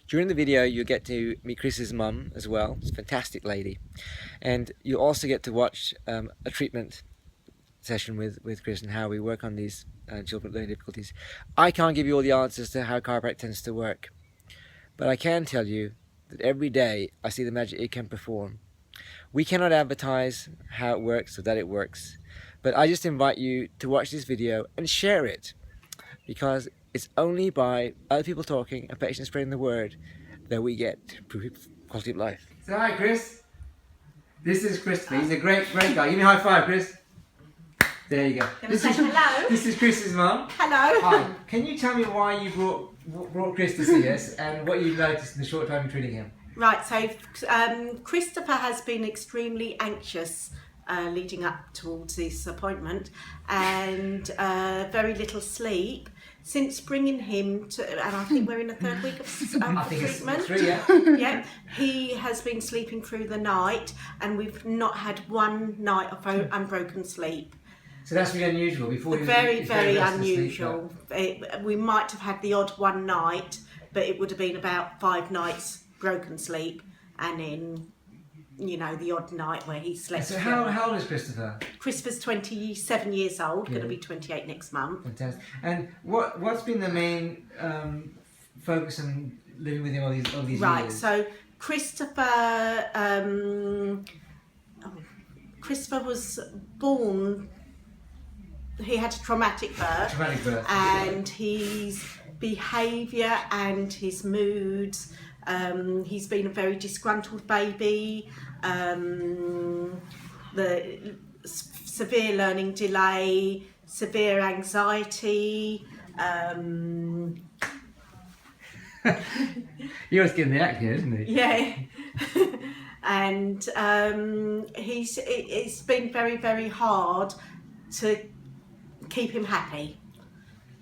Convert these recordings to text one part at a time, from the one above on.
During the video, you'll get to meet Chris's mum as well. It's a fantastic lady. And you also get to watch a treatment session with Chris and how we work on these children with learning difficulties. I can't give you all the answers to how chiropractic tends to work, but I can tell you that every day I see the magic it can perform. We cannot advertise how it works or that it works, but I just invite you to watch this video and share it, because it's only by other people talking and patients spreading the word that we get improved quality of life. So hi Chris, this is Christopher. He's a great guy. Give me a high five, Chris. There you go. Hello. This is Chris's mum. Hello. Hi. Can you tell me why you brought Chris to see us and what you've noticed in the short time you're treating him? Right, so Christopher has been extremely anxious leading up towards this appointment, and very little sleep. Since bringing him to, and I think we're in the third week of treatment. It's 3, yeah. Yeah, he has been sleeping through the night, and we've not had one night of unbroken sleep. So that's really unusual. Before Very unusual. We might have had the odd one night, but it would have been about 5 nights broken sleep, and then, you know, the odd night where he slept. So how old is Christopher? Christopher's 27 years old, going to be 28 next month. Fantastic. And what's been the main focus on living with him all these years? Right, so Christopher was born, he had a traumatic birth. And his behaviour and his moods, he's been a very disgruntled baby, the severe learning delay, severe anxiety. He was getting the act here, isn't he? Yeah. And it's been very hard to keep him happy.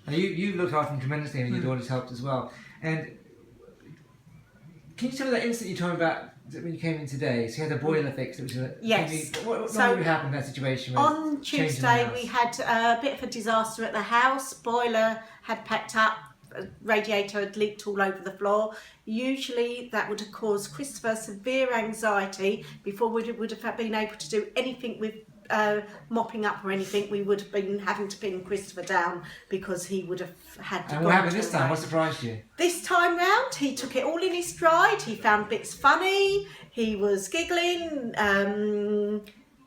Now you looked after him tremendously, and your daughter's helped as well. And can you tell me that incident you told me about when you came in today? So you had a boiler fixed. Yes. What happened in that situation? On Tuesday we had a bit of a disaster at the house. Boiler had packed up, radiator had leaked all over the floor. Usually that would have caused Christopher severe anxiety. Before we would have been able to do anything with mopping up or anything, we would have been having to pin Christopher down, because he would have had to. And what happened this time? What surprised you? This time round, he took it all in his stride. He found bits funny. He was giggling.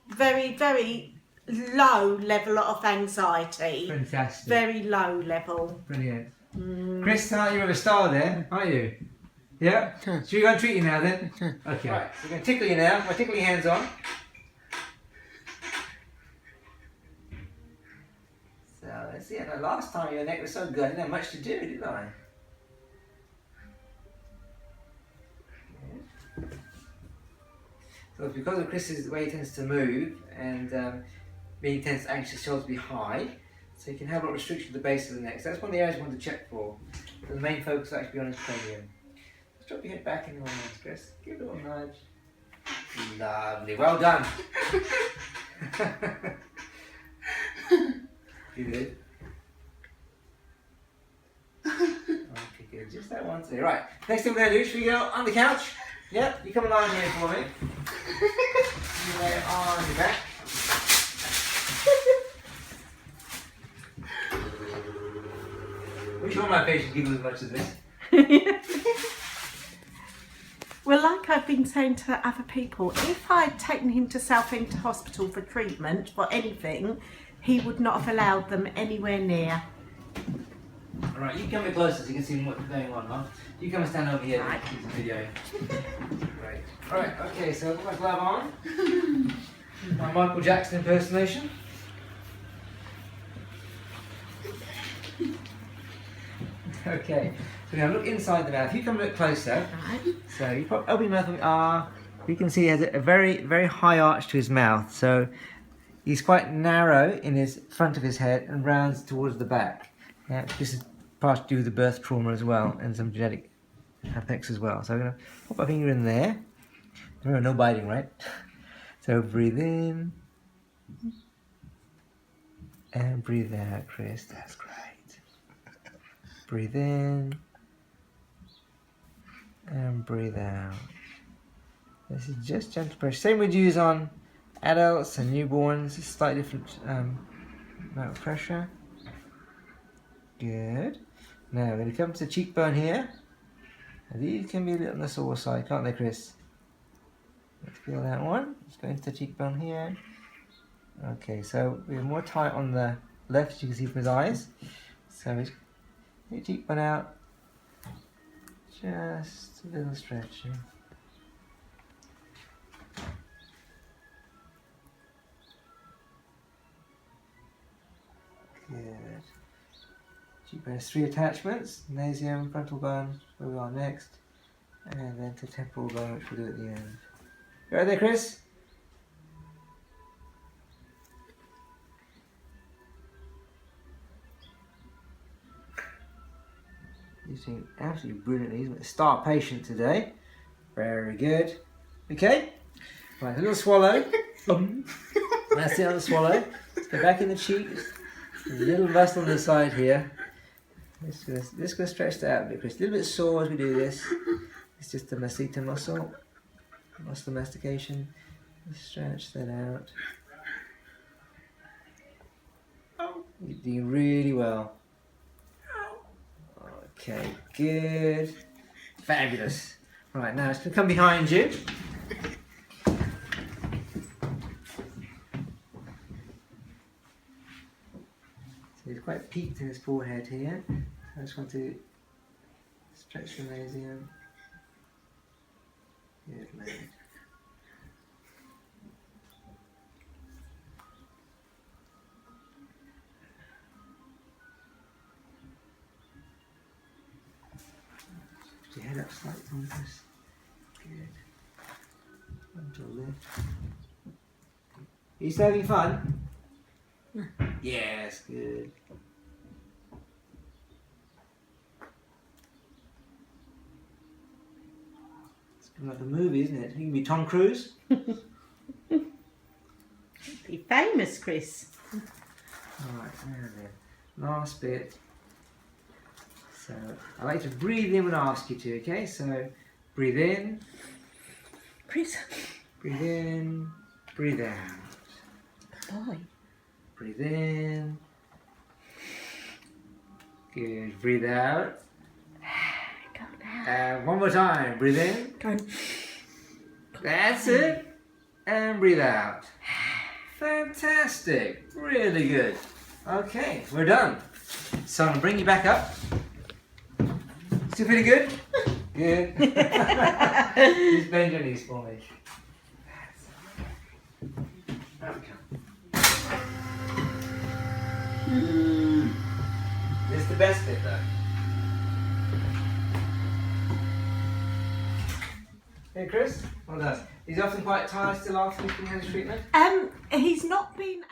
Very low level of anxiety. Fantastic. Very low level. Brilliant. Chris, you're a star then, aren't you? Yeah? Should we go and treat you now then? Okay. Right, so we're going to tickle you now. I'll tickle your hands on. So let's see. The last time your neck was so good, I didn't have much to do, did I? So it's because of Chris's way he tends to move, and being tense, anxious, shoulders to be high, so you can have a lot of restriction at the base of the neck. So that's one of the areas you want to check for. So the main focus will actually be on his cranium. Just drop your head back in your hands, Chris. Give it a little nudge. Lovely. Well done. You did. Okay, good. Just that one today. Right. Next thing we're going to do, should we go on the couch? Yep. You come along here for me. You lay it on your back. Which one of my patients giggle as much as this? Well, like I've been saying to other people, if I'd taken him to Southend Hospital for treatment for anything, he would not have allowed them anywhere near. Alright, you come a bit closer so you can see what's going on, Mum. You come and stand over here and do the video. Great. Alright, okay, so I've got my glove on. My Michael Jackson impersonation. Okay, so now look inside the mouth. You come a bit closer. So you pop, open your mouth. You can see he has a very high arch to his mouth. So he's quite narrow in his front of his head and rounds towards the back. Yeah, this is part to do with the birth trauma as well, and some genetic effects as well. So I'm going to pop my finger in there. Remember, no biting, right? So breathe in. And breathe out, Chris. That's great. Breathe in. And breathe out. This is just gentle pressure. Same we'd use on adults and newborns. It's slightly different amount of pressure. Good. Now we're going to come to the cheekbone here. Now, these can be a little on the sore side, can't they, Chris? Let's feel that one. Let's go into the cheekbone here. Okay, so we're more tight on the left, as you can see from his eyes. So we get your cheekbone out. Just a little stretching. Good. Cheekbone has 3 attachments: nasum, frontal bone, where we are next, and then to temporal bone, which we'll do at the end. You right there, Chris? He's doing absolutely brilliantly. He's a star patient today. Very good. Okay. Right, a little swallow. That's the other swallow. Let's go back in the cheeks. There's a little muscle on the side here. Just going to stretch that out a bit, Chris. A little bit sore as we do this. It's just the masseter muscle. Muscle mastication. Just stretch that out. You're doing really well. Okay, good. Fabulous. Right, now it's going to come behind you. So he's quite peaked in his forehead here. I just want to stretch the nasum. Good, mate. Your head up slightly on this. Good. Onto the lift. Are you still having fun? Yes, good. It's kind of like a movie, isn't it? You can be Tom Cruise. Be famous, Chris. Alright, now then. Last bit. So, I like to breathe in when I ask you to, okay? So, breathe in. Chris. Breathe in. Breathe out. Boy. Breathe in. Good. Breathe out. Go now. One more time. Breathe in. Go on. That's it. And breathe out. Fantastic. Really good. Okay, we're done. So I'm going to bring you back up. Still feeling good? Good. Just bend your knees for me. There we go. This is the best bit though. Hey Chris, well done. He's often quite tired still after he's been had his treatment? He's not been